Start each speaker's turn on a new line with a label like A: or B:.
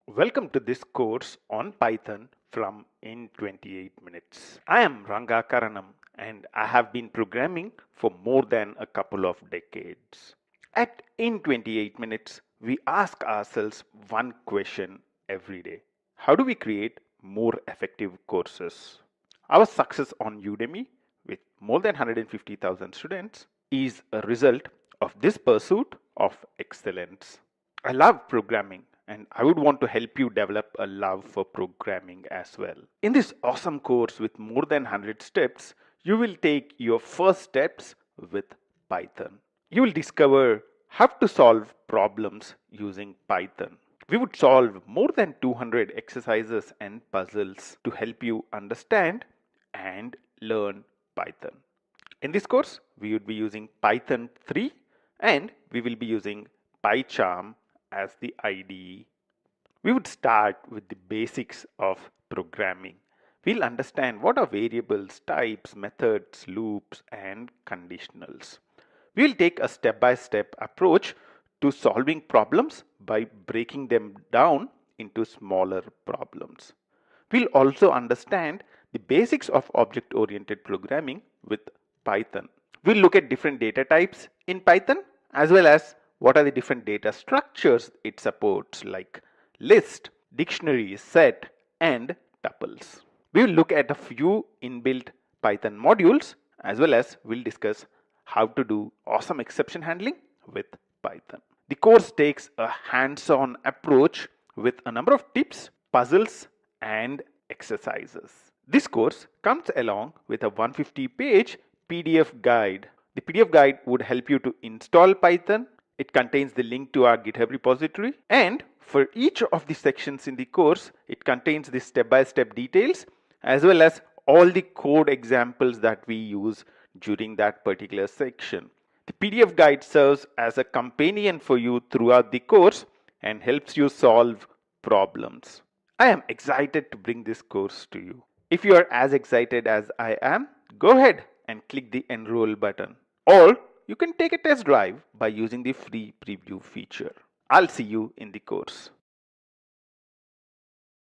A: Welcome to this course on Python from in 28 minutes. I am Ranga Karanam and I have been programming for more than a couple of decades. At in 28 minutes, we ask ourselves one question every day. How do we create more effective courses? Our success on Udemy with more than 150,000 students is a result of this pursuit of excellence. I love programming and I would want to help you develop a love for programming as well. In this awesome course with more than 100 steps, you will take your first steps with Python. You will discover how to solve problems using Python. We would solve more than 200 exercises and puzzles to help you understand and learn Python. In this course, we would be using Python 3 and we will be using PyCharm as the IDE. We would start with the basics of programming. We'll understand what are variables, types, methods, loops, and conditionals. We'll take a step-by-step approach to solving problems by breaking them down into smaller problems. We'll also understand the basics of object-oriented programming with Python. We'll look at different data types in Python as well as what are the different data structures it supports like list, dictionary, set, and tuples. We will look at a few inbuilt Python modules as well as we'll discuss how to do awesome exception handling with Python. The course takes a hands-on approach with a number of tips, puzzles, and exercises. This course comes along with a 150-page PDF guide. The PDF guide would help you to install Python. It contains the link to our GitHub repository, and for each of the sections in the course, it contains the step-by-step details as well as all the code examples that we use during that particular section. The PDF guide serves as a companion for you throughout the course and helps you solve problems. I am excited to bring this course to you. If you are as excited as I am, go ahead and click the enroll button. Or you can take a test drive by using the free preview feature. I'll see you in the course.